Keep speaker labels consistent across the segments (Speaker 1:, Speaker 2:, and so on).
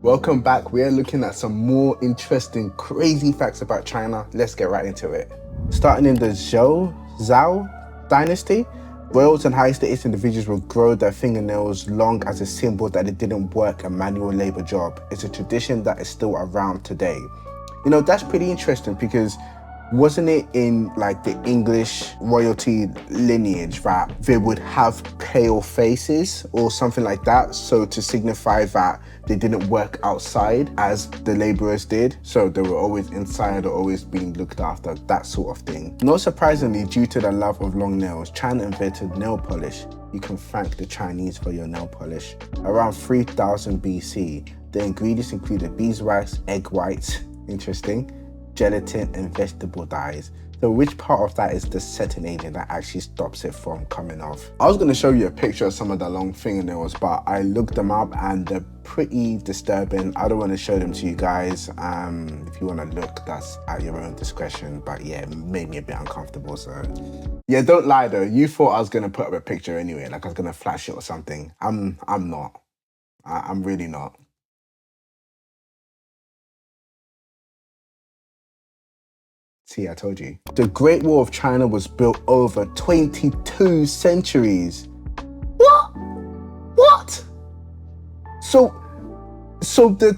Speaker 1: Welcome back. We're looking at some more interesting, crazy facts about China. Let's get right into it. Starting in the Zhao dynasty, royals and high status individuals will grow their fingernails long as a symbol that they didn't work a manual labor job. It's a tradition that is still around today. You know, that's pretty interesting because wasn't it in like the English royalty lineage that they would have pale faces or something like that? So to signify that they didn't work outside as the laborers did. So they were always inside or always being looked after, that sort of thing. Not surprisingly, due to the love of long nails, China invented nail polish. You can thank the Chinese for your nail polish. Around 3000 BC, the ingredients included beeswax, egg whites, interesting, gelatin and vegetable dyes. So which part of that is the setting agent that actually stops it from coming off? I was going to show you a picture of some of the long fingernails, but I looked them up and they're pretty disturbing. I don't want to show them to you guys. If you want to look, that's at your own discretion. But yeah, it made me a bit uncomfortable. So yeah, don't lie though. You thought I was going to put up a picture anyway, like I was going to flash it or something. I'm not. I'm really not. See, I told you. The Great Wall of China was built over 22 centuries. What? What? So the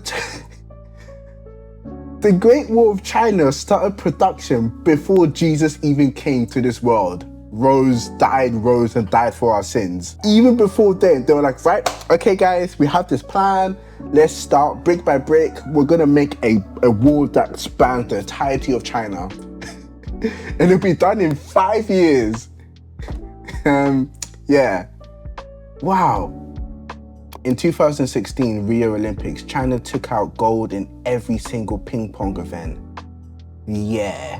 Speaker 1: the Great Wall of China started production before Jesus even came to this world. Rose and died for our sins. Even before then, they were like, right, okay guys, we have this plan. Let's start brick by brick. We're gonna make a wall that spans the entirety of China. And it'll be done in 5 years. Yeah. Wow. In 2016 Rio Olympics, China took out gold in every single ping pong event. Yeah.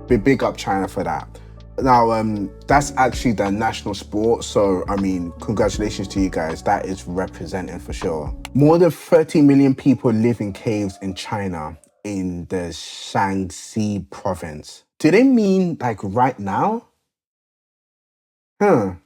Speaker 1: Big up China for that. Now, that's actually their national sport, so I mean, congratulations to you guys. That is representing for sure. More than 30 million people live in caves in China, in the Shaanxi province. Do they mean like right now? Huh.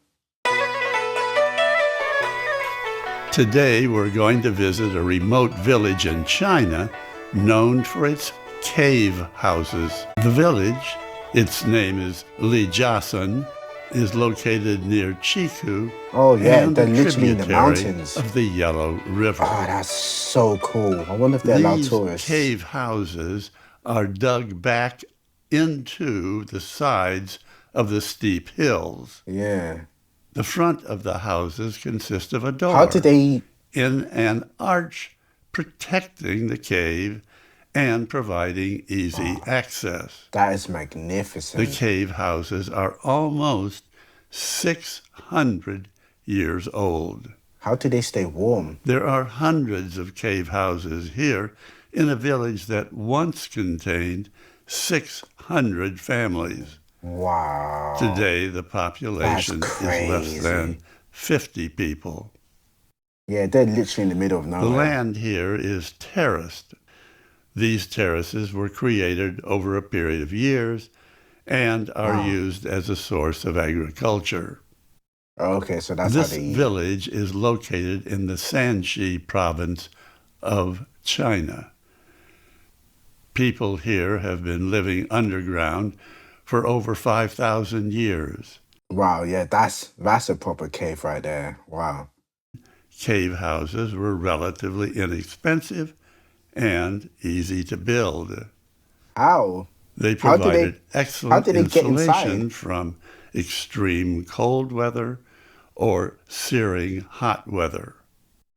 Speaker 2: Today, we're going to visit a remote village in China known for its cave houses. The village, its name is Lijiasun, is located near Chiku.
Speaker 1: Oh yeah,
Speaker 2: and
Speaker 1: they're
Speaker 2: a
Speaker 1: literally in the
Speaker 2: tributary
Speaker 1: mountains.
Speaker 2: of the Yellow River.
Speaker 1: Oh, that's so cool. I wonder if they allow
Speaker 2: These
Speaker 1: tourists.
Speaker 2: cave houses are dug back into the sides of the steep hills.
Speaker 1: Yeah.
Speaker 2: The front of the houses consist of a door
Speaker 1: How did they...
Speaker 2: in an arch protecting the cave and providing easy access.
Speaker 1: That is magnificent.
Speaker 2: The cave houses are almost 600 years old.
Speaker 1: How do they stay warm?
Speaker 2: There are hundreds of cave houses here in a village that once contained 600 families.
Speaker 1: Wow.
Speaker 2: Today, the population is less than 50 people.
Speaker 1: Yeah, they're literally in the middle of nowhere.
Speaker 2: The land here is terraced. These terraces were created over a period of years and are used as a source of agriculture.
Speaker 1: Okay, so that's
Speaker 2: this
Speaker 1: how they eat.
Speaker 2: Village is located in the Shanxi province of China. People here have been living underground for over 5,000 years.
Speaker 1: Wow, yeah, that's a proper cave right there. Wow.
Speaker 2: Cave houses were relatively inexpensive and easy to build.
Speaker 1: How?
Speaker 2: They provided excellent insulation
Speaker 1: inside?
Speaker 2: From extreme cold weather or searing hot weather.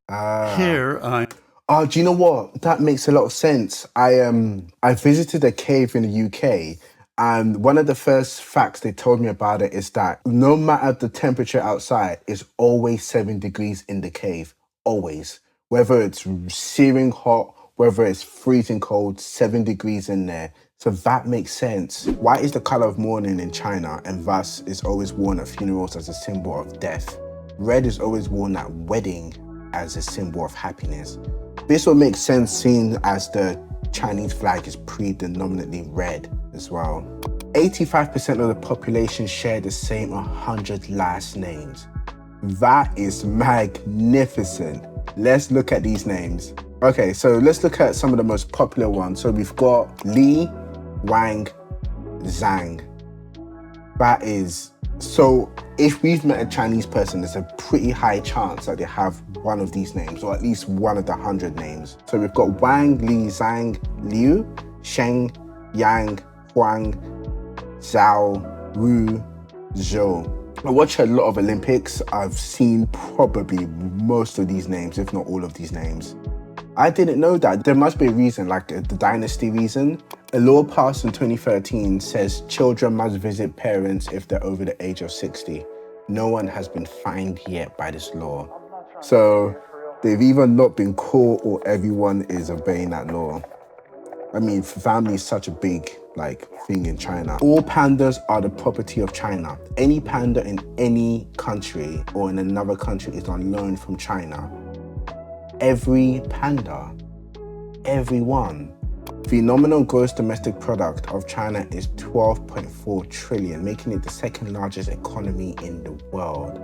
Speaker 1: Oh, do you know what? That makes a lot of sense. I visited a cave in the UK, and one of the first facts they told me about it is that no matter the temperature outside, it's always 7 degrees in the cave. Always. Whether it's searing hot, whether it's freezing cold, 7 degrees in there. So that makes sense. White is the color of mourning in China, and thus is always worn at funerals as a symbol of death. Red is always worn at wedding as a symbol of happiness. This will make sense seeing as the Chinese flag is predominantly red as well. 85% of the population share the same 100 last names. That is magnificent. Let's look at these names. Okay, so let's look at some of the most popular ones. So we've got Li, Wang, Zhang. That is, so if we've met a Chinese person, there's a pretty high chance that they have one of these names, or at least one of the 100 names. So we've got Wang, Li, Zhang, Liu, Sheng, Yang, Huang, Zhao, Wu, Zhou. I watch a lot of Olympics. I've seen probably most of these names, if not all of these names. I didn't know that. There must be a reason, like the dynasty reason. A law passed in 2013 says children must visit parents if they're over the age of 60. No one has been fined yet by this law. So they've either not been caught or everyone is obeying that law. I mean, family is such a big thing in China. All pandas are the property of China. Any panda in any country or in another country is on loan from China. Every panda, every one. The nominal gross domestic product of China is 12.4 trillion, making it the second largest economy in the world.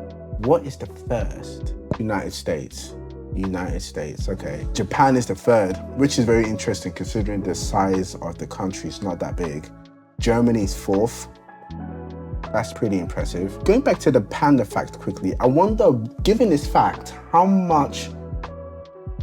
Speaker 1: What is the first? United States. United States, okay. Japan is the third, which is very interesting considering the size of the country. It's not that big. Germany is fourth. That's pretty impressive. Going back to the panda fact quickly, I wonder, given this fact, how much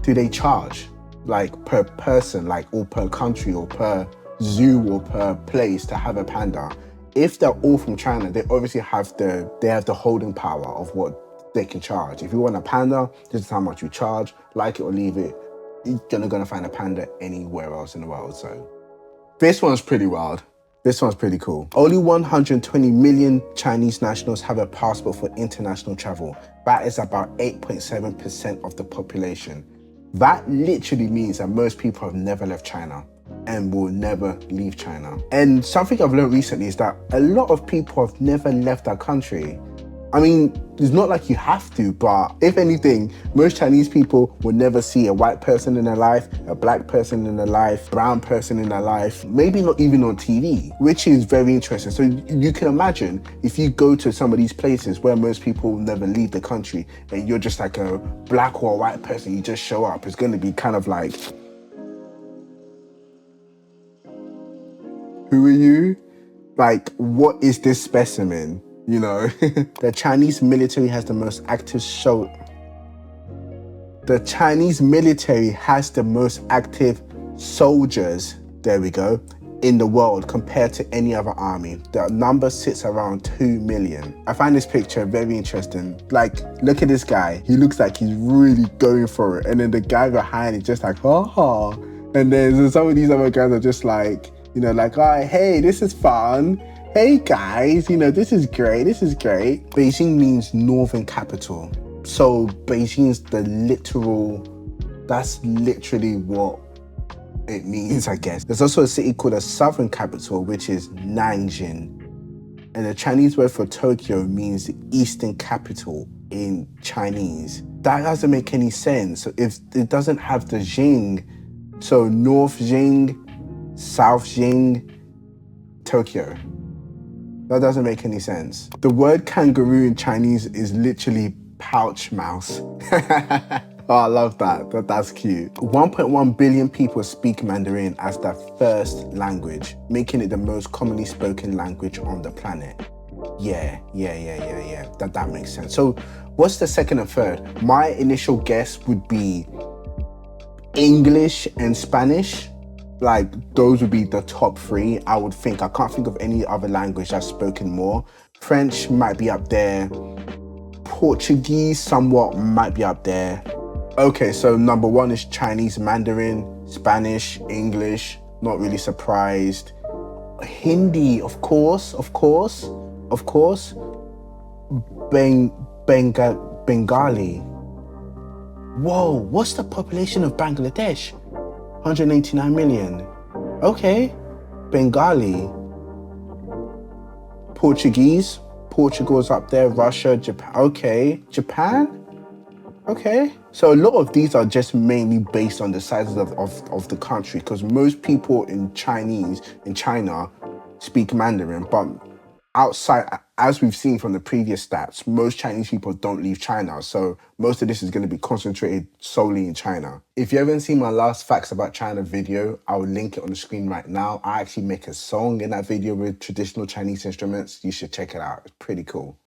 Speaker 1: do they charge? Like per person, or per country, or per zoo, or per place to have a panda? If they're all from China, they obviously have the holding power of what they can charge. If you want a panda, this is how much you charge. Like it or leave it, you're not gonna find a panda anywhere else in the world. So this one's pretty wild. This one's pretty cool. Only 120 million Chinese nationals have a passport for international travel. That is about 8.7% of the population. That literally means that most people have never left China and will never leave China. And something I've learned recently is that a lot of people have never left our country. I mean, it's not like you have to, but if anything, most Chinese people will never see a white person in their life, a black person in their life, brown person in their life, maybe not even on TV, which is very interesting. So you can imagine if you go to some of these places where most people will never leave the country and you're just like a black or a white person, you just show up, it's gonna be kind of like, who are you? Like, what is this specimen? You know, the Chinese military has the most active soldiers, there we go, in the world compared to any other army. The number sits around 2 million. I find this picture very interesting. Like, look at this guy. He looks like he's really going for it. And then the guy behind is just like, oh. And then some of these other guys are just like, oh, hey, this is fun. Hey guys, this is great, Beijing means northern capital. So Beijing is that's literally what it means, I guess. There's also a city called the southern capital, which is Nanjing. And the Chinese word for Tokyo means the eastern capital in Chinese. That doesn't make any sense. So if it doesn't have the Jing, so North Jing, South Jing, Tokyo. That doesn't make any sense. The word kangaroo in Chinese is literally pouch mouse. Oh, I love that. That's cute. 1.1 billion people speak Mandarin as their first language, making it the most commonly spoken language on the planet. Yeah. That makes sense. So what's the second and third? My initial guess would be English and Spanish. Like, those would be the top three, I would think. I can't think of any other language that's spoken more. French might be up there. Portuguese somewhat might be up there. Okay, so number one is Chinese Mandarin, Spanish, English, not really surprised. Hindi, of course. Bengali. Whoa, what's the population of Bangladesh? 189 million. Okay. Bengali. Portuguese. Portugal's up there. Russia, Japan. Okay. Japan? Okay. So a lot of these are just mainly based on the sizes of the country, because most people in China speak Mandarin, but outside, as we've seen from the previous stats, most Chinese people don't leave China. So most of this is going to be concentrated solely in China. If you haven't seen my last Facts About China video, I'll link it on the screen right now. I actually make a song in that video with traditional Chinese instruments. You should check it out. It's pretty cool.